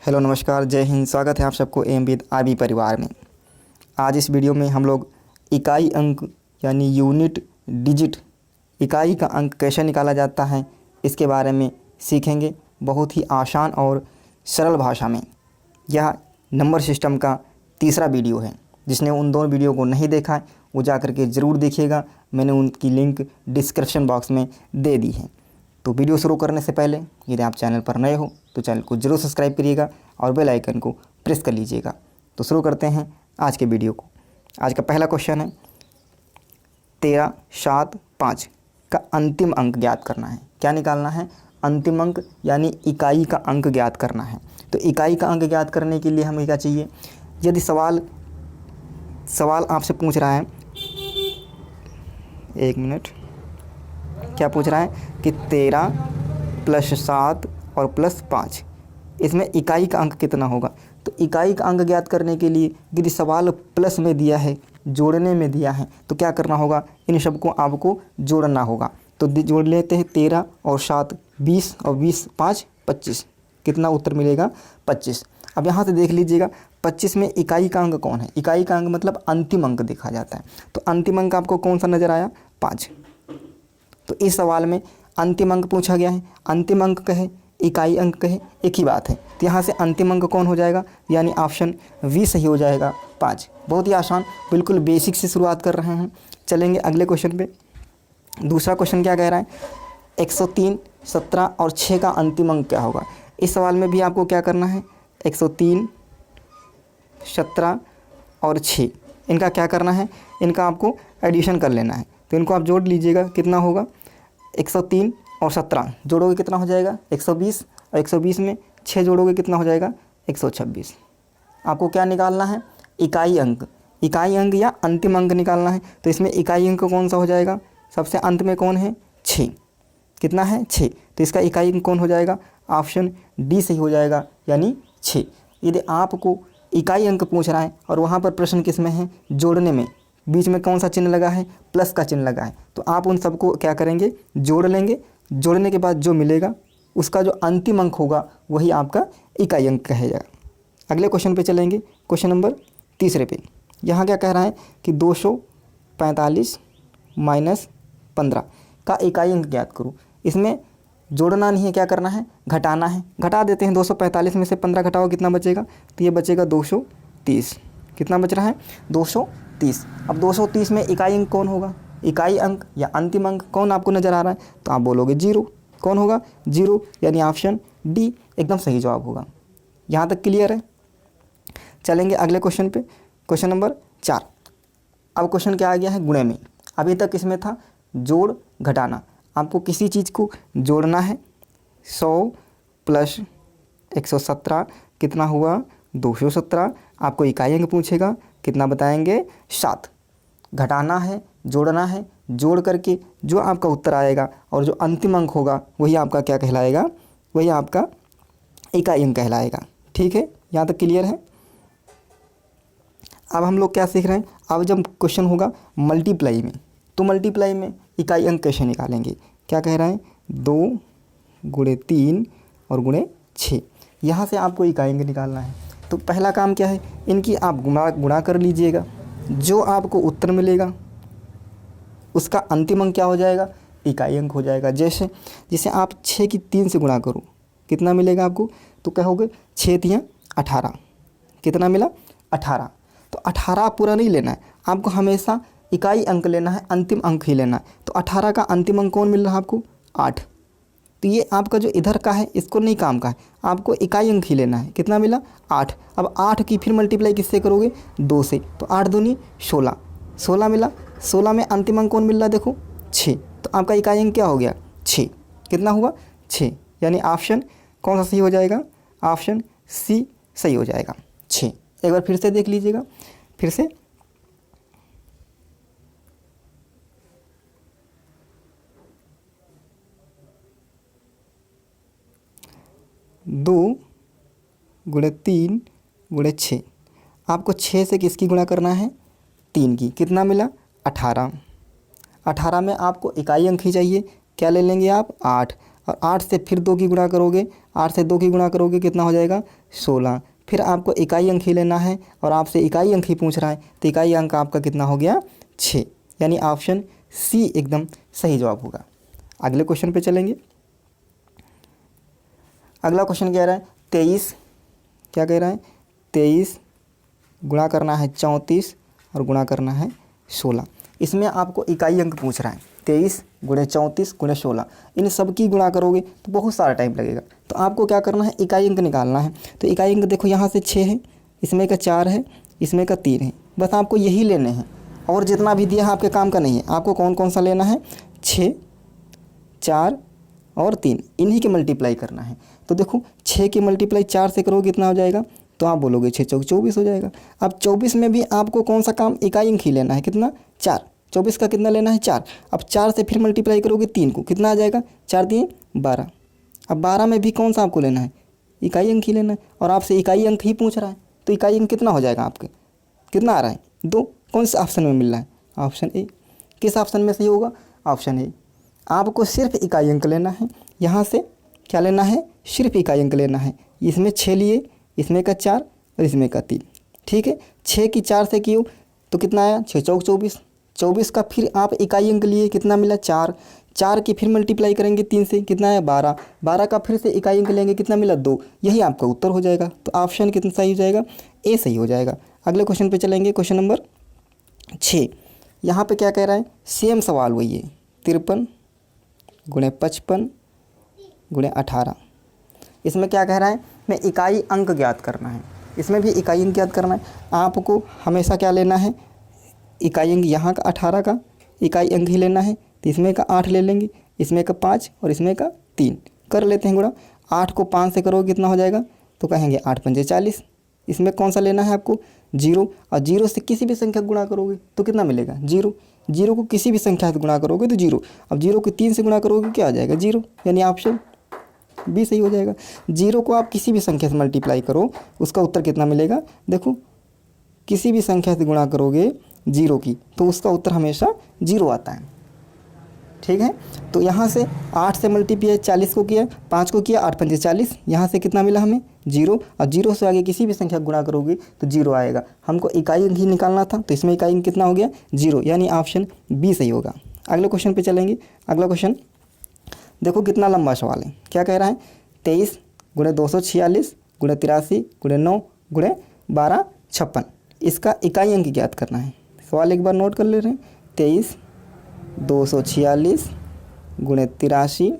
Hello नमस्कार, जय हिंद। स्वागत है आप सबको एमविद आरबी परिवार में। आज इस वीडियो में हम लोग इकाई अंक यानी यूनिट डिजिट, इकाई का अंक कैसे निकाला जाता है इसके बारे में सीखेंगे, बहुत ही आसान और सरल भाषा में। यह नंबर सिस्टम का तीसरा वीडियो है। जिसने उन दोनों वीडियो को नहीं देखा है वो जा कर के ज़रूर देखिएगा, मैंने उनकी लिंक डिस्क्रिप्शन बॉक्स में दे दी है। तो वीडियो शुरू करने से पहले यदि आप चैनल पर नए हो तो चैनल को जरूर सब्सक्राइब करिएगा और बेल आइकन को प्रेस कर लीजिएगा। तो शुरू करते हैं आज के वीडियो को। आज का पहला क्वेश्चन है 13, 7, 5 का अंतिम अंक ज्ञात करना है। क्या निकालना है? अंतिम अंक यानी इकाई का अंक ज्ञात करना है। तो इकाई का अंक ज्ञात करने के लिए हमें क्या चाहिए? यदि सवाल आपसे पूछ रहा है, एक मिनट, क्या पूछ रहा है कि 13 + 7 और +5 इसमें इकाई का अंक कितना होगा? तो इकाई का अंक ज्ञात करने के लिए यदि सवाल प्लस में दिया है, जोड़ने में दिया है, तो क्या करना होगा? इन सबको आपको जोड़ना होगा। तो जोड़ लेते हैं 13 और 7 20 और 20 5 25। कितना उत्तर मिलेगा? 25। अब यहाँ से देख लीजिएगा 25 में इकाई का अंक कौन है? इकाई का अंक मतलब अंतिम अंक देखा जाता है। तो अंतिम अंक आपको कौन सा नज़र आया? 5। तो इस सवाल में अंतिम अंक पूछा गया है, अंतिम अंक कहे इकाई अंक कहे एक ही बात है। तो यहाँ से अंतिम अंक कौन हो जाएगा? यानी ऑप्शन वी सही हो जाएगा, 5। बहुत ही आसान, बिल्कुल बेसिक से शुरुआत कर रहे हैं। चलेंगे अगले क्वेश्चन पे। दूसरा क्वेश्चन क्या कह रहा है? 103, 17 और 6 का अंतिम अंक क्या होगा? इस सवाल में भी आपको क्या करना है? 103, 17 और 6 इनका क्या करना है? इनका आपको एडिशन कर लेना है। तो इनको आप जोड़ लीजिएगा, कितना होगा? 103 और 17 जोड़ोगे कितना हो जाएगा? 120। और 120 में 6 जोड़ोगे कितना हो जाएगा? 126। आपको क्या निकालना है? इकाई अंक। इकाई अंक या अंतिम अंक निकालना है। तो इसमें इकाई अंक कौन सा हो जाएगा? सबसे अंत में कौन है? 6। कितना है? 6। तो इसका इकाई अंक कौन हो जाएगा? ऑप्शन डी सही हो जाएगा, यानी 6। यदि आपको इकाई अंक पूछ रहा है और वहाँ पर प्रश्न किस में है? जोड़ने में। बीच में कौन सा चिन्ह लगा है? प्लस का चिन्ह लगा है। तो आप उन सबको क्या करेंगे? जोड़ लेंगे। जोड़ने के बाद जो मिलेगा उसका जो अंतिम अंक होगा वही आपका इकाई अंक कहेगा। अगले क्वेश्चन पे चलेंगे, क्वेश्चन नंबर तीसरे पे। यहाँ क्या कह रहा है कि 245 - 15 का इकाई अंक ज्ञात करो। इसमें जोड़ना नहीं है, क्या करना है? घटाना है। घटा देते हैं। 245 में से 15 घटाओ, कितना बचेगा? तो ये बचेगा 230। कितना बच रहा है? 230। अब 230 में इकाई अंक कौन होगा? इकाई अंक या अंतिम अंक कौन आपको नज़र आ रहा है? तो आप बोलोगे 0। कौन होगा? 0, यानी ऑप्शन डी एकदम सही जवाब होगा। यहाँ तक क्लियर है? चलेंगे अगले क्वेश्चन पे, क्वेश्चन नंबर 4। अब क्वेश्चन क्या आ गया है? गुणे में। अभी तक इसमें था जोड़ घटाना। आपको किसी चीज़ को जोड़ना है। 100 + 117 कितना हुआ? 217। आपको इकाई अंक पूछेगा, कितना बताएंगे? 7। घटाना है, जोड़ना है, जोड़ करके जो आपका उत्तर आएगा और जो अंतिम अंक होगा वही आपका क्या कहलाएगा? वही आपका इकाई अंक कहलाएगा। ठीक है, यहाँ तक क्लियर है? अब हम लोग क्या सीख रहे हैं? अब जब क्वेश्चन होगा मल्टीप्लाई में, तो मल्टीप्लाई में इकाई अंक कैसे निकालेंगे? क्या कह रहे हैं? 2 × 3 और × 6। यहाँ से आपको इकाई अंक निकालना है। तो पहला काम क्या है? इनकी आप गुणा कर लीजिएगा। जो आपको उत्तर मिलेगा उसका अंतिम अंक क्या हो जाएगा? इकाई अंक हो जाएगा। जैसे आप 6 की 3 से गुणा करो, कितना मिलेगा आपको? तो कहोगे 6 × 18। कितना मिला? 18। तो 18 पूरा नहीं लेना है आपको, हमेशा इकाई अंक लेना है, अंतिम अंक ही लेना है। तो 18 का अंतिम अंक कौन मिल रहा है आपको? 8। तो ये आपका जो इधर का है इसको नहीं काम का है, आपको इकाई अंक ही लेना है। कितना मिला? 8। अब 8 की फिर मल्टीप्लाई किससे करोगे? 2 से। तो 8 दूनी 16। 16 मिला। 16 में अंतिम अंक कौन मिल रहा है? देखो 6। तो आपका इकाई अंक क्या हो गया? 6। कितना हुआ? 6, यानी ऑप्शन कौन सा सही हो जाएगा? ऑप्शन सी सही हो जाएगा, 6। एक बार फिर से देख लीजिएगा, फिर से। 2 × 3 × 6। आपको 6 से किसकी गुणा करना है? 3 की। कितना मिला? 18। 18 में आपको इकाई अंक ही चाहिए, क्या ले लेंगे आप? 8। और 8 से फिर 2 की गुणा करोगे, 8 से 2 की गुणा करोगे कितना हो जाएगा 16। फिर आपको इकाई अंक ही लेना है और आपसे इकाई अंक ही पूछ रहा है, तो इकाई अंक आपका कितना हो गया 6, यानी ऑप्शन सी एकदम सही जवाब होगा। अगले क्वेश्चन पे चलेंगे। अगला क्वेश्चन कह रहा है 23, क्या कह रहा है 23 गुणा करना है 34 और गुणा करना है 16। इसमें आपको इकाई अंक पूछ रहा है, 23 गुणे 34 गुणे 16, इन सब की गुणा करोगे तो बहुत सारा टाइम लगेगा। तो आपको क्या करना है, इकाई अंक निकालना है। तो इकाई अंक देखो यहाँ से 6 है, इसमें का 4 है, इसमें का 3 है, बस आपको यही लेने हैं और जितना भी दिया है आपके काम का नहीं है। आपको कौन कौन सा लेना है, 6, 4 और 3, इन्हीं के मल्टीप्लाई करना है। तो देखो 6 की मल्टीप्लाई 4 से करोगे कितना हो जाएगा, तो आप बोलोगे 6 चौक 24 हो जाएगा। अब 24 में भी आपको कौन सा काम, इकाई अंक ही लेना है, कितना 4, 24 का कितना लेना है 4। अब 4 से फिर मल्टीप्लाई करोगे 3 को, कितना आ जाएगा 4 दिए 12। अब 12 में भी कौन सा आपको लेना है, इकाई अंक ही लेना है और आपसे इकाई अंक ही पूछ रहा है। तो इकाई अंक कितना हो जाएगा आपके, कितना आ रहा है 2, कौन से ऑप्शन में मिल रहा है, ऑप्शन ए। किस ऑप्शन में सही होगा, ऑप्शन ए। आपको सिर्फ इकाई अंक लेना है, यहाँ से क्या लेना है, सिर्फ इकाई अंक लेना है। इसमें 6 लिए, इसमें का 4 और इसमें का 3, ठीक है। 6 की 4 से कियो तो कितना आया 6 चौक 24, 24 का फिर आप इकाई अंक लिए, कितना मिला 4, 4 की फिर मल्टीप्लाई करेंगे 3 से, कितना आया 12, 12 का फिर से इकाई अंक लेंगे, कितना मिला 2, यही आपका उत्तर हो जाएगा। तो ऑप्शन कितना सही हो जाएगा, ए सही हो जाएगा। अगले क्वेश्चन पे चलेंगे, क्वेश्चन नंबर 6। यहाँ पे क्या कह रहा है, सेम सवाल वही है, 53 गुणे 55 गुणे 18। इसमें क्या कह रहा है, मैं इकाई अंक ज्ञात करना है। इसमें भी इकाई अंक ज्ञात करना है। आपको हमेशा क्या लेना है, इकाई अंक यहाँ का 18 का इकाई अंक ही लेना है। तो इसमें का 8 ले लेंगे, इसमें का 5 और इसमें का 3 कर लेते हैं गुणा। 8 को 5 से करोगे कितना हो जाएगा, तो कहेंगे 8 पंजे 40। इसमें कौन सा लेना है आपको, 0, और 0 से किसी भी संख्या को गुणा करोगे तो कितना मिलेगा 0। 0 को किसी भी संख्या से गुणा करोगे तो 0। अब 0 को 3 से गुणा करोगे क्या आ जाएगा 0, यानी ऑप्शन बी सही हो जाएगा। 0 को आप किसी भी संख्या से मल्टीप्लाई करो, उसका उत्तर कितना मिलेगा, देखो किसी भी संख्या से गुणा करोगे 0 की तो उसका उत्तर हमेशा 0 आता है, ठीक है। तो यहाँ से 8 से मल्टीप्लाई 40 को किया, 5 को किया, 8 पंजे 40, यहाँ से कितना मिला हमें 0, और 0 से आगे किसी भी संख्या गुणा करोगे तो 0 आएगा। हमको इकाई अंक ही निकालना था, तो इसमें इकाई अंक कितना हो गया 0, यानी ऑप्शन बी सही होगा। अगले क्वेश्चन पे चलेंगे। अगला क्वेश्चन देखो कितना लंबा सवाल है, क्या कह रहा है, 23 गुणे 246 गुणे 83 गुणे 9 गुणे 12 56। इसका इकाई अंक ज्ञात करना है। सवाल एक बार नोट कर ले रहे हैं, 23 246 गुणे 83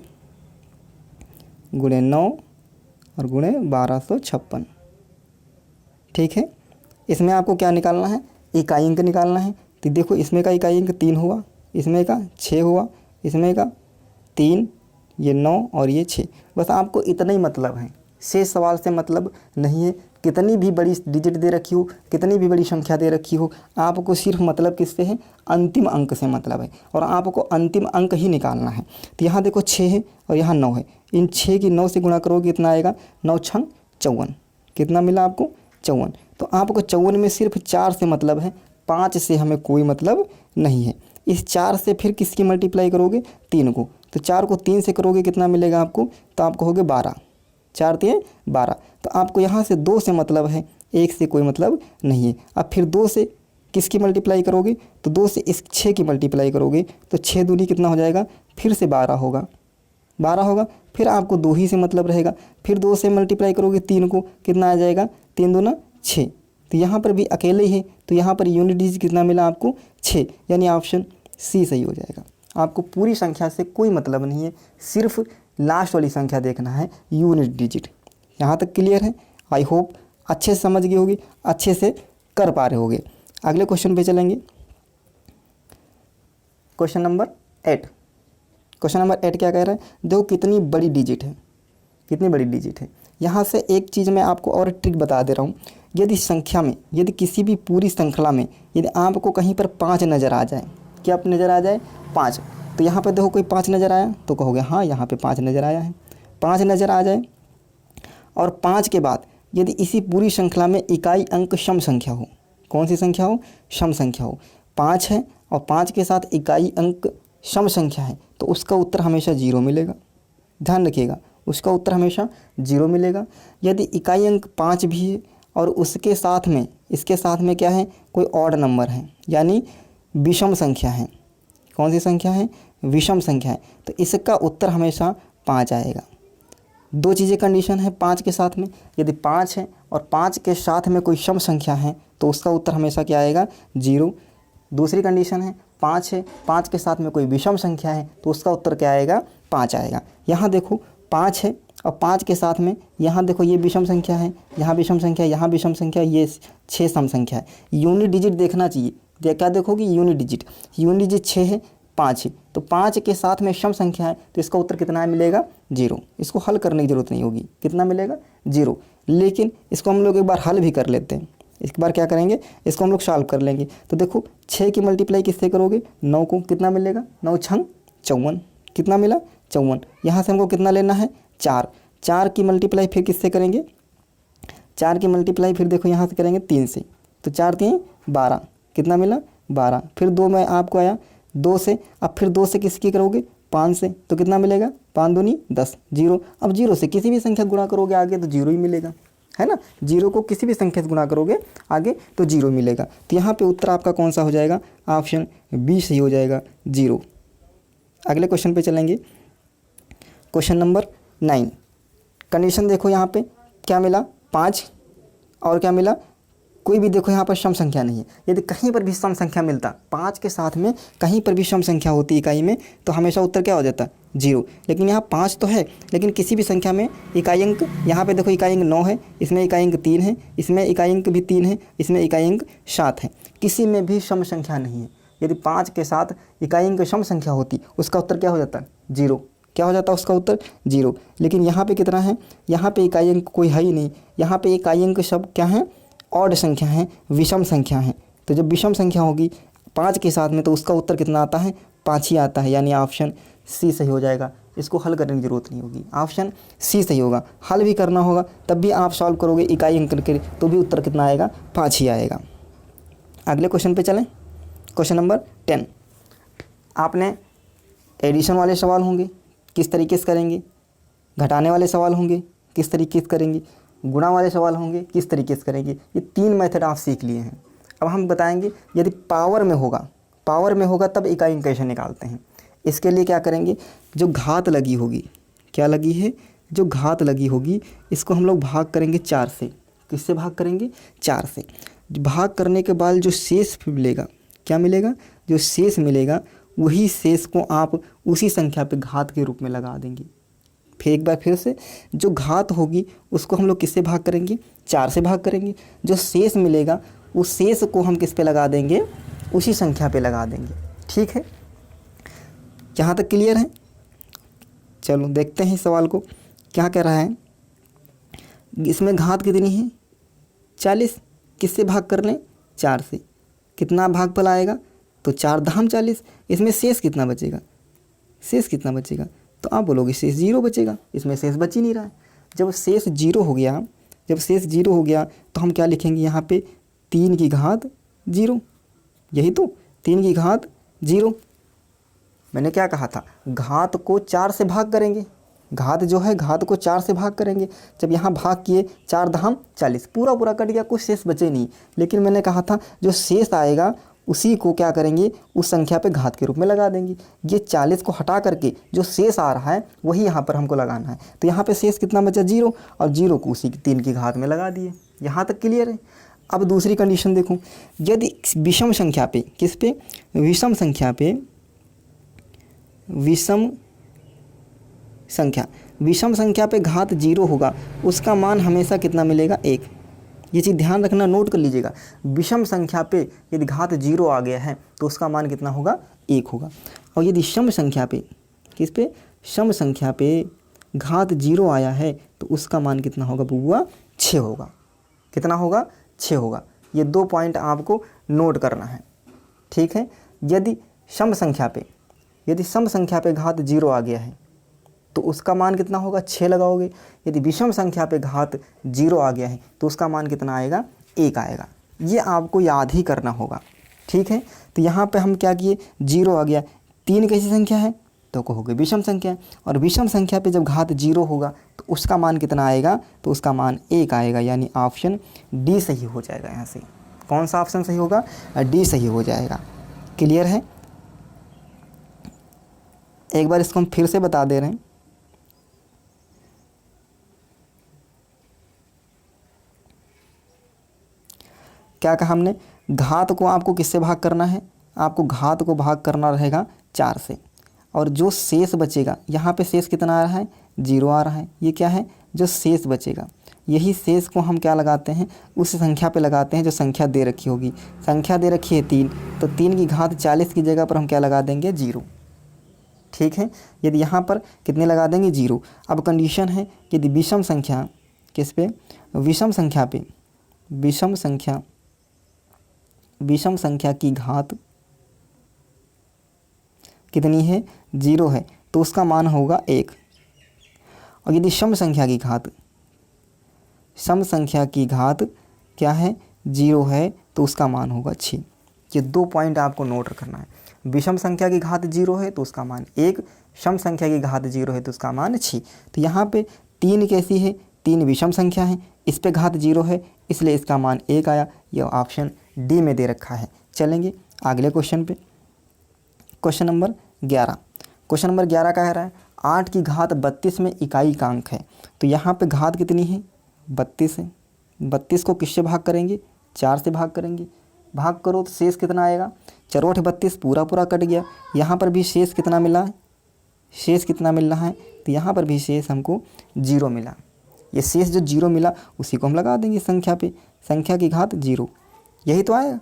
गुणे 9 और गुणे 1256, ठीक है। इसमें आपको क्या निकालना है, इकाई अंक निकालना है। तो देखो इसमें का इकाई अंक 3 हुआ, इसमें का 6 हुआ, इसमें का 3, ये 9 और ये 6। बस आपको इतना ही मतलब है, शेष सवाल से मतलब नहीं है। कितनी भी बड़ी डिजिट दे रखी हो, कितनी भी बड़ी संख्या दे रखी हो, आपको सिर्फ मतलब किससे है, अंतिम अंक से मतलब है, और आपको अंतिम अंक ही निकालना है। तो यहाँ देखो 6 है और यहाँ 9 है, इन 6 की 9 से गुणा करोगे कितना आएगा, 9 छंग 54, कितना मिला आपको 54। तो आपको 54 में सिर्फ 4 से मतलब है, 5 से हमें कोई मतलब नहीं है। इस 4 से फिर किसकी मल्टीप्लाई करोगे, 3 को। तो 4 को 3 से करोगे कितना मिलेगा आपको, तो आपको हो गए 12, 4 3 12। तो आपको यहाँ से 2 से मतलब है, 1 से कोई मतलब नहीं है। अब फिर 2 से किसकी मल्टीप्लाई करोगे, तो 2 से इस 6 की मल्टीप्लाई करोगे तो 6 दूनी कितना हो जाएगा, फिर से 12 होगा, 12 होगा। फिर आपको 2 ही से मतलब रहेगा, फिर 2 से मल्टीप्लाई करोगे 3 को, कितना आ जाएगा 3 दूना 6। तो यहाँ पर भी अकेले ही है, तो यहाँ पर यूनिट डिजिट कितना मिला आपको 6, यानी ऑप्शन सी सही हो जाएगा। आपको पूरी संख्या से कोई मतलब नहीं है, सिर्फ लास्ट वाली संख्या देखना है, यूनिट डिजिट। यहाँ तक क्लियर है, आई होप अच्छे से समझ गए होगे, अच्छे से कर पा रहे होगे। अगले क्वेश्चन पे चलेंगे, क्वेश्चन नंबर 8। क्वेश्चन नंबर 8 क्या कह रहा है, देखो कितनी बड़ी डिजिट है, कितनी बड़ी डिजिट है। यहाँ से एक चीज़ मैं आपको और ट्रिक बता दे रहा हूँ। यदि संख्या में, यदि किसी भी पूरी श्रृंखला में यदि आपको कहीं पर 5 नज़र आ जाए, क्या आप नज़र आ जाए 5, तो यहाँ पर देखो कोई 5 नज़र आया तो कहोगे हाँ यहाँ पे 5 नज़र आया है। 5 नज़र आ जाए और 5 के बाद यदि इसी पूरी श्रृंखला में इकाई अंक सम संख्या हो, कौन सी संख्या हो, सम संख्या हो, 5 है और 5 के साथ इकाई अंक सम संख्या है, तो उसका उत्तर हमेशा 0 मिलेगा। ध्यान रखिएगा, उसका उत्तर हमेशा 0 मिलेगा। यदि इकाई अंक 5 भी है और उसके साथ में इसके साथ में क्या है, कोई ऑड नंबर है, यानी विषम संख्या है। कौन सी संख्या है, विषम संख्या है, तो इसका उत्तर हमेशा 5 आएगा। दो चीज़ें कंडीशन है 5 के साथ में, यदि 5 है और 5 के साथ में कोई सम संख्या है तो उसका उत्तर हमेशा क्या आएगा, 0। दूसरी कंडीशन है 5 है, 5 के साथ में कोई विषम संख्या है तो उसका उत्तर क्या आएगा, 5 आएगा। यहाँ देखो 5 है और 5 के साथ में यहाँ देखो ये विषम संख्या है, यहाँ विषम संख्या है, यहाँ विषम संख्या, ये 6 सम संख्या है। यूनिट डिजिट देखना चाहिए, क्या देखोगे, यूनिट डिजिट 6 है, 5 है, तो 5 के साथ में सम संख्या है तो इसका उत्तर कितना मिलेगा, 0। इसको हल करने की ज़रूरत नहीं होगी, कितना मिलेगा, 0। लेकिन इसको हम लोग एक बार हल भी कर लेते हैं। एक बार क्या करेंगे, इसको हम लोग सॉल्व कर लेंगे। तो देखो 6 की मल्टीप्लाई किससे करोगे, 9 को, कितना मिलेगा, 9 छंग 54, कितना मिला, 54। यहाँ से हमको कितना लेना है, 4 की मल्टीप्लाई फिर किससे करेंगे, 4 की मल्टीप्लाई फिर देखो यहाँ से करेंगे 3 से, तो 4 3 12, कितना मिला, 12। फिर 2 में आपको आया 2 से, अब फिर 2 से किसकी करोगे, 5 से, तो कितना मिलेगा, 5 दूनी 10, 0। अब 0 से किसी भी संख्या गुणा करोगे आगे तो 0 ही मिलेगा, है ना। 0 को किसी भी संख्या से गुणा करोगे आगे तो 0 मिलेगा। तो यहाँ पे उत्तर आपका कौन सा हो जाएगा, ऑप्शन बी सही हो जाएगा, 0। अगले क्वेश्चन पे चलेंगे, क्वेश्चन नंबर 9। कंडीशन देखो यहाँ पे क्या मिला, 5 और क्या मिला, कोई भी देखो यहाँ पर सम संख्या नहीं है। यदि कहीं पर भी सम संख्या मिलता, 5 के साथ में कहीं पर भी सम संख्या होती इकाई में तो हमेशा उत्तर क्या हो जाता, 0। लेकिन यहाँ 5 तो है, लेकिन किसी भी संख्या में इकाई अंक, यहाँ पे देखो इकाई अंक 9 है, इसमें इकाई अंक 3 है, इसमें इकाई अंक भी 3 है, इसमें इकाई अंक 7 है, किसी में भी सम संख्या नहीं है। यदि 5 के साथ इकाई अंक सम संख्या होती उसका उत्तर क्या हो जाता, 0। क्या हो जाता उसका उत्तर, 0। लेकिन यहाँ पे कितना है, यहाँ पे इकाई अंक कोई है ही नहीं, यहाँ पे इकाई अंक सब क्या है, ऑड संख्या है, विषम संख्या है। तो जब विषम संख्या होगी 5 के साथ में तो उसका उत्तर कितना आता है, 5 ही आता है, यानी ऑप्शन सी सही हो जाएगा। इसको हल करने की ज़रूरत नहीं होगी, ऑप्शन सी सही होगा। हल भी करना होगा तब भी आप सॉल्व करोगे इकाई अंक करके तो भी उत्तर कितना आएगा, 5 ही आएगा। अगले क्वेश्चन पे चलें, क्वेश्चन नंबर 10। आपने एडिशन वाले सवाल होंगे, किस तरीके से करेंगे, घटाने वाले सवाल होंगे, किस तरीके से करेंगे, गुणा वाले सवाल होंगे, किस तरीके से करेंगे, ये 3 मेथड आप सीख लिए हैं। अब हम बताएंगे यदि पावर में होगा तब इकाई अंक कैसे निकालते हैं। इसके लिए क्या करेंगे, जो घात लगी होगी, क्या लगी है, जो घात लगी होगी इसको हम लोग भाग करेंगे 4 से। किससे भाग करेंगे, 4 से। भाग करने के बाद जो शेष मिलेगा, क्या मिलेगा, जो शेष मिलेगा वही शेष को आप उसी संख्या पे घात के रूप में लगा देंगे। फिर एक बार फिर से, जो घात होगी उसको हम लोग किससे भाग करेंगे, 4 से भाग करेंगे। जो शेष मिलेगा उस शेष को हम किस पे लगा देंगे, उसी संख्या पे लगा देंगे। ठीक है, यहाँ तक क्लियर है। चलो देखते हैं इस सवाल को क्या कह रहा है। इसमें घात कितनी है, 40, किससे भाग कर लें, 4 से। कितना भागफल आएगा, तो 4 धाम 40। इसमें शेष कितना बचेगा, शेष कितना बचेगा, तो आप बोलोगे शेष 0 बचेगा। इसमें शेष बच ही नहीं रहा है। जब शेष 0 हो गया, तो हम क्या लिखेंगे यहाँ पे, 3 की घात 0। यही तो, 3 की घात 0। मैंने क्या कहा था, घात को 4 से भाग करेंगे। घात जो है, घात को 4 से भाग करेंगे। जब यहाँ भाग किए, 4 धाम 40, पूरा कट गया, कुछ शेष बचे नहीं। लेकिन मैंने कहा था जो शेष आएगा उसी को क्या करेंगे, उस संख्या पे घात के रूप में लगा देंगे। ये 40 को हटा करके जो शेष आ रहा है वही यहाँ पर हमको लगाना है। तो यहाँ पे शेष कितना बचा, 0, और 0 को उसी 3 की घात में लगा दिए। यहाँ तक क्लियर है। अब दूसरी कंडीशन देखो, यदि विषम संख्या पे, किस पे, विषम संख्या पे, विषम संख्या पे घात 0 होगा, उसका मान हमेशा कितना मिलेगा, 1। ये चीज़ ध्यान रखना, नोट कर लीजिएगा। विषम संख्या पे यदि घात 0 आ गया है तो उसका मान कितना होगा, 1 होगा। और यदि सम संख्या पे, किस पे, सम संख्या पे घात 0 आया है तो उसका मान कितना होगा बुआ, 6 होगा। कितना होगा, 6 होगा। ये 2 पॉइंट आपको नोट करना है। ठीक है, यदि सम संख्या पे घात 0 आ गया है तो उसका मान कितना होगा, 6 लगाओगे। यदि विषम संख्या पे घात 0 आ गया है तो उसका मान कितना आएगा, 1 आएगा। ये आपको याद ही करना होगा। ठीक है, तो यहाँ पे हम क्या किए, 0 आ गया। 3 कैसी संख्या है, तो कहोगे विषम संख्या। और विषम संख्या पे जब घात 0 होगा तो उसका मान कितना आएगा, तो उसका मान 1 आएगा, यानी ऑप्शन डी सही हो जाएगा। यहाँ से कौन सा ऑप्शन सही होगा, डी सही हो जाएगा। क्लियर है। एक बार इसको हम फिर से बता दे रहे हैं। क्या कहा हमने, घात को आपको किससे भाग करना है, आपको घात को भाग करना रहेगा 4 से, और जो शेष बचेगा, यहाँ पे शेष कितना आ रहा है, 0 आ रहा है, ये क्या है, जो शेष बचेगा, यही शेष को हम क्या लगाते हैं, उस संख्या पे लगाते हैं जो संख्या दे रखी होगी। संख्या दे रखी है 3, तो 3 की घात 40 की जगह पर हम क्या लगा देंगे, 0। ठीक है, यदि यहाँ पर कितने लगा देंगे, 0। अब कंडीशन है यदि विषम संख्या, किस पे, विषम संख्या पे, विषम संख्या की घात कितनी है, 0 है, तो उसका मान होगा 1। और यदि सम संख्या की घात क्या है, 0 है, तो उसका मान होगा 6। ये 2 पॉइंट आपको नोट रखना है। विषम संख्या की घात 0 है तो उसका मान 1, सम संख्या की घात 0 है तो उसका मान 6। तो यहाँ पे 3 कैसी है, 3 विषम संख्या है, इस पे घात 0 है, इसलिए इसका मान 1 आया। यह ऑप्शन डी में दे रखा है। चलेंगे अगले क्वेश्चन पे। Question number 11। क्वेश्चन नंबर 11 का कह रहा है 8 की घात 32 में इकाई का अंक है। तो यहाँ पे घात कितनी है, 32 है। 32 को किससे भाग करेंगे, 4 से भाग करेंगे। भाग करो तो शेष कितना आएगा, चरोठ 32 पूरा कट गया। यहाँ पर भी शेष कितना मिला है, शेष कितना मिल रहा है, तो यहाँ पर भी शेष हमको 0 मिला। ये शेष जो 0 मिला उसी को हम लगा देंगे संख्या पे, संख्या की घात 0, यही तो आएगा,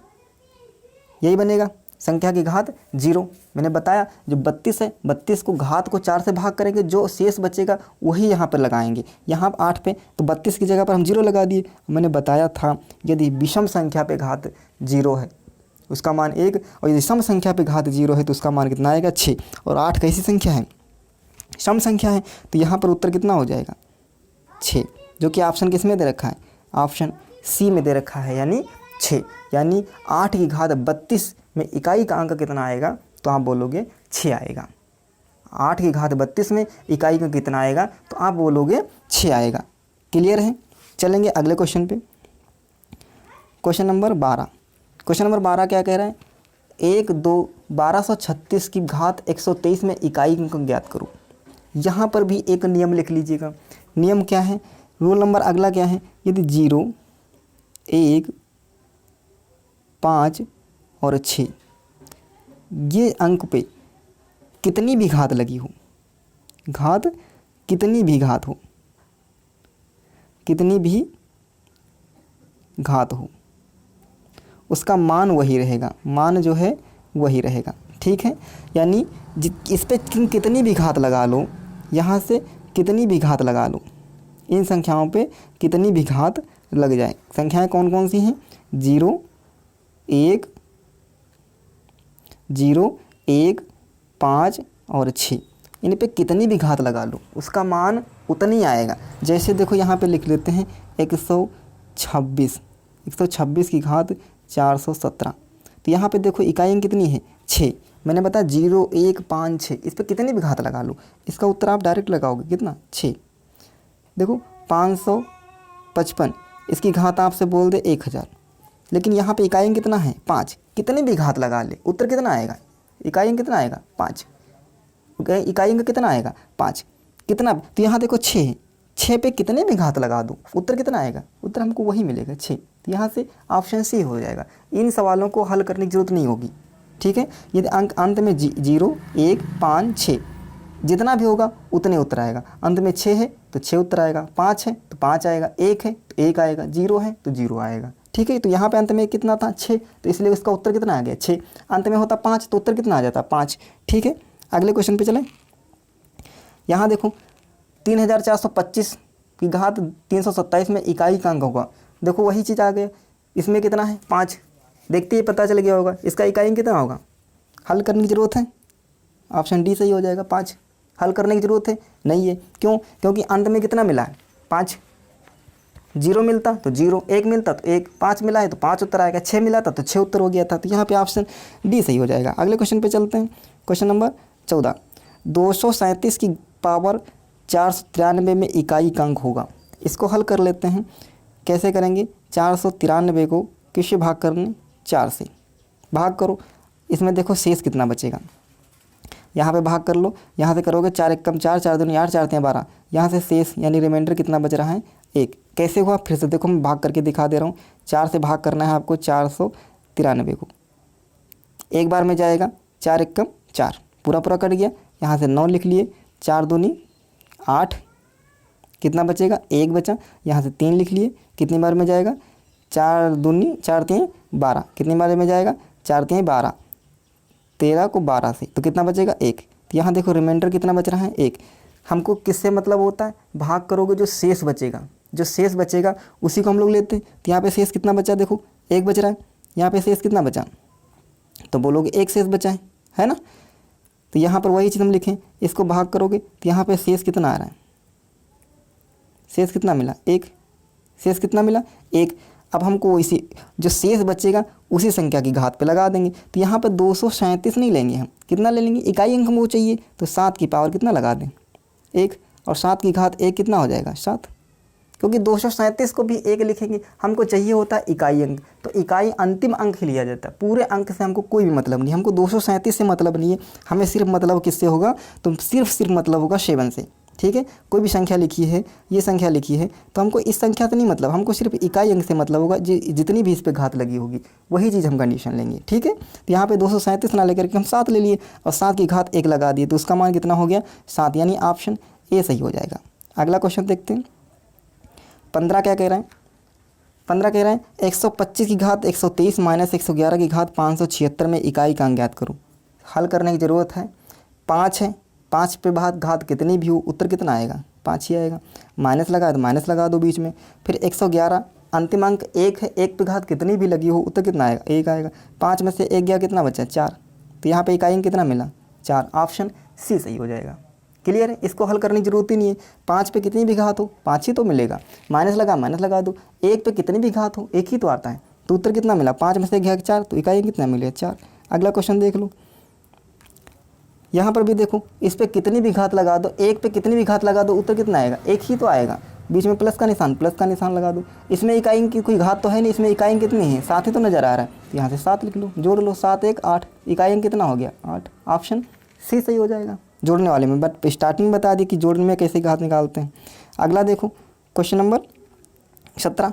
यही बनेगा संख्या की घात 0। मैंने बताया जो 32 है, 32 को घात को 4 से भाग करेंगे, जो शेष बचेगा वही यहाँ पर लगाएंगे। यहाँ 8 पे तो 32 की जगह पर हम 0 लगा दिए। मैंने बताया था यदि विषम संख्या पे घात 0 है उसका मान 1, और यदि सम संख्या पे घात 0 है तो उसका मान कितना आएगा, 6। और 8 कैसी संख्या है, सम संख्या है, तो यहाँ पर उत्तर कितना हो जाएगा, 6, जो कि ऑप्शन किस में दे रखा है, ऑप्शन सी में दे रखा है, यानी 6। यानी 8 की घात 32 में इकाई का अंक कितना आएगा, तो आप बोलोगे 6 आएगा। 8 की घात 32 में इकाई का कितना आएगा, तो आप बोलोगे 6 आएगा। क्लियर है। चलेंगे अगले क्वेश्चन पे। Question number 12। क्वेश्चन नंबर 12 क्या कह रहा है, 1236 की घात 123 में इकाई अंक ज्ञात करो। यहाँ पर भी एक नियम लिख लीजिएगा। नियम क्या है, रूल नंबर अगला क्या है, यदि 0, 1, 5 और 6 ये अंक पे कितनी भी घात लगी हो, घात कितनी भी घात हो, कितनी भी घात हो, उसका मान वही रहेगा, मान जो है वही रहेगा। ठीक है, यानी इस पे कितनी भी घात लगा लो, यहाँ से कितनी भी घात लगा लो, इन संख्याओं पे कितनी भी घात लग जाए। संख्याएं कौन कौन सी हैं, 0, 1, 5 और 6, इन पे कितनी भी घात लगा लो उसका मान उतनी आएगा। जैसे देखो यहाँ पे लिख लेते हैं 126 की घात 417। तो यहाँ पे देखो इकाइयाँ कितनी है, 6। मैंने बताया 0, 1, 5, 6, इस पर कितनी भी घात लगा लो, इसका उत्तर आप डायरेक्ट लगाओगे कितना, 6। देखो 555, इसकी घात आपसे बोल दे 1000, लेकिन यहाँ पे इकाइयाँ कितना है, 5। कितनी भी घात लगा ले उत्तर कितना आएगा, इकाइयाँ कितना आएगा, 5। इकाइयाँ कितना आएगा, 5। कितना, तो यहाँ देखो 6 है, 6 पे कितने भी घात लगा दो उत्तर कितना आएगा, उत्तर हमको वही मिलेगा, 6। तो यहाँ से ऑप्शन सी हो जाएगा। इन सवालों को हल करने की जरूरत नहीं होगी। ठीक है, यदि अंक अंत में 0, 1, 5, 6 जितना भी होगा उतने उत्तर आएगा। अंत में 6 है तो 6 उत्तर आएगा, 5 है तो 5 आएगा, 1 है तो 1 आएगा, 0 है तो 0 आएगा। ठीक है, तो यहाँ पे अंत में कितना था, 6, तो इसलिए उसका उत्तर कितना आ गया, 6। अंत में होता 5 तो उत्तर कितना आ जाता, 5। ठीक है, अगले क्वेश्चन पे चलें। यहाँ देखो 3425 की घात 327 में इकाई का अंक होगा। देखो वही चीज़ आ गया, इसमें कितना है, 5। देखते ही पता चल गया होगा इसका इकाई कितना होगा। हल करने की ज़रूरत है, ऑप्शन डी सही हो जाएगा। 5 हल करने की ज़रूरत है नहीं है, क्यों, क्योंकि अंत में कितना मिला है, 5। 0 मिलता तो 0, 1 मिलता तो 1, 5 मिला है तो 5 उत्तर आएगा, 6 मिला था तो 6 उत्तर हो गया था। तो यहाँ पे ऑप्शन डी सही हो जाएगा। अगले क्वेश्चन पे चलते हैं। Question number 14। 237 की पावर 493 में इकाई का अंक होगा। इसको हल कर लेते हैं। कैसे करेंगे? 493 को किससे भाग करने? 4 से भाग करो। इसमें देखो शेष कितना बचेगा, यहाँ पे भाग कर लो। यहाँ से करोगे 4 एक कम 4, 4 दूनी 8, 4 3 12। यहाँ से शेष यानी रिमाइंडर कितना बच रहा है? 1। कैसे हुआ? फिर से देखो मैं भाग करके दिखा दे रहा हूँ। 4 से भाग करना है आपको 493 को। एक बार में जाएगा 4 एक कम 4, पूरा पूरा कट गया। यहाँ से 9 लिख लिए, 4 दूनी 8, कितना बचेगा? 1 बचा। यहाँ से 3 लिख लिए, कितनी बार में जाएगा? 4 दूनी 4 3 12, कितनी बार में जाएगा? 4 3 12, 13 को 12 से तो कितना बचेगा? 1। तो यहाँ देखो रिमाइंडर कितना बच रहा है? 1। हमको किससे मतलब होता है? भाग करोगे जो शेष बचेगा, जो शेष बचेगा उसी को हम लोग लेते हैं। तो यहाँ पे शेष कितना बचा? देखो 1 बच रहा है। यहाँ पे शेष कितना बचा? तो बोलोगे 1 शेष बचा है ना। तो यहाँ पर वही चीज़ हम लिखें, इसको भाग करोगे तो यहाँ पे शेष कितना आ रहा है? शेष कितना मिला? 1। शेष कितना मिला? 1। अब हमको इसी जो शेष बचेगा उसी संख्या की घात पे लगा देंगे। तो यहाँ पर 237 नहीं लेंगे हम, कितना ले लेंगे? इकाई अंक हमको चाहिए, तो 7 की पावर कितना लगा दें? 1। और 7 की घात 1 कितना हो जाएगा? 7। क्योंकि 237 को भी 1 लिखेंगे, हमको चाहिए होता है इकाई अंक। तो इकाई अंतिम अंक ही लिया जाता है, पूरे अंक से हमको कोई भी मतलब नहीं। हमको 237 से मतलब नहीं है, हमें सिर्फ मतलब किससे होगा? तो सिर्फ मतलब होगा 7 से। ठीक है, कोई भी संख्या लिखी है, ये संख्या लिखी है, तो हमको इस संख्या से नहीं मतलब, हमको सिर्फ इकाई अंक से मतलब होगा। जितनी भी इस पर घात लगी होगी वही चीज़ हम कंडीशन लेंगे। ठीक है, तो यहाँ पे 237 ना लेकर के हम 7 ले लिए और 7 की घात 1 लगा दिए, तो उसका मान कितना हो गया? 7, यानी ऑप्शन ए सही हो जाएगा। अगला क्वेश्चन देखते हैं। 15 क्या कह रहे हैं? 15 कह रहे हैं 125 की घात 123 माइनस 111 की घात 576 में इकाई का अंक ज्ञात करो। हल करने की ज़रूरत है। 5 है, 5 पे बाद घात कितनी भी हो उत्तर कितना आएगा? 5 ही आएगा। माइनस लगा तो माइनस लगा दो बीच में। फिर 111 अंतिम अंक 1 है, 1 पे घात कितनी भी लगी हो उत्तर कितना आएगा? 1 आएगा। 5 में से 1 गया, कितना बचा? 4। तो यहाँ पे इकाई अंक कितना मिला? 4। ऑप्शन सी सही हो जाएगा। क्लियर है, इसको हल करने की जरूरत ही नहीं है। 5 पे कितनी भी घात हो 5 ही तो मिलेगा। माइनस लगा दो। 1 पे कितनी भी घात हो 1 ही तो आता है, तो उत्तर कितना मिला? 5 में से गया 4, तो इकाई कितना मिलेगा? 4। अगला क्वेश्चन देख लो। यहाँ पर भी देखो, इस पे कितनी भी घात लगा दो, 1 पे कितनी भी घात लगा दो उत्तर कितना आएगा? 1 ही तो आएगा। बीच में प्लस का निशान लगा दो। इसमें इकाई की कोई घात तो है नहीं, इसमें इकाई कितनी है? 7 ही तो नज़र आ रहा है। यहाँ से 7 लिख लो, जोड़ लो, 7 1 8, इकाई कितना हो गया? 8। ऑप्शन सी सही हो जाएगा जोड़ने वाले में। बट स्टार्टिंग बता दी कि जोड़ने में कैसे घात निकालते हैं। अगला देखो क्वेश्चन नंबर 17।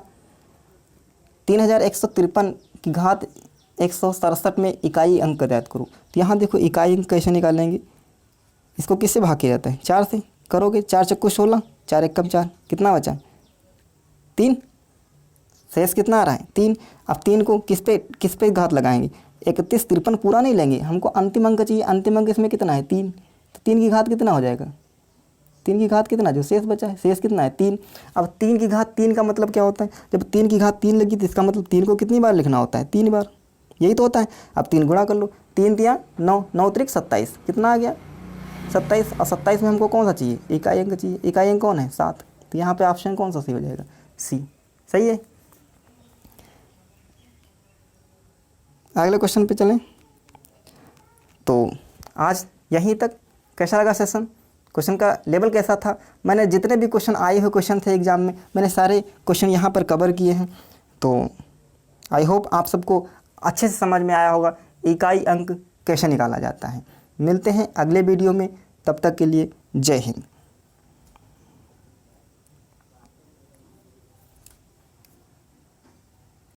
3153 की घात 167 में इकाई अंक ज्ञात करो। तो यहाँ देखो इकाई अंक कैसे निकालेंगे? इसको किससे भाग किया जाता है? 4 से करोगे। 4 चक्कू 16, 4 एक कम 4, कितना बचा? 3। शेष कितना आ रहा है? 3। अब 3 को किस पे घात लगाएंगे? 3153 पूरा नहीं लेंगे, हमको अंतिम अंक चाहिए। अंतिम अंक इसमें कितना है? 3। तो 3 की घात कितना हो जाएगा? 3 की घात कितना? जो शेष बचा है, शेष कितना है? 3। अब 3 की घात 3 का मतलब क्या होता है? जब 3 की घात 3 लगी तो इसका मतलब 3 को कितनी बार लिखना होता है? 3 बार, यही तो होता है। अब 3 गुणा कर लो, 3 दिया 9, 9 त्रिक 27, कितना आ गया? 27। और 27 में हमको कौन सा चाहिए? इकाई अंक चाहिए। इकाई अंक कौन है? 7। तो यहाँ पे ऑप्शन कौन सा सही हो जाएगा? सी। सही है। अगले क्वेश्चन पे चलें। तो आज यहीं तक। कैसा लगा सेशन? क्वेश्चन का लेवल कैसा था? मैंने जितने भी क्वेश्चन आए हुए क्वेश्चन थे एग्जाम में, मैंने सारे क्वेश्चन यहाँ पर कवर किए हैं। तो आई होप आप सबको अच्छे से समझ में आया होगा इकाई अंक कैसे निकाला जाता है। मिलते हैं अगले वीडियो में, तब तक के लिए जय हिंद।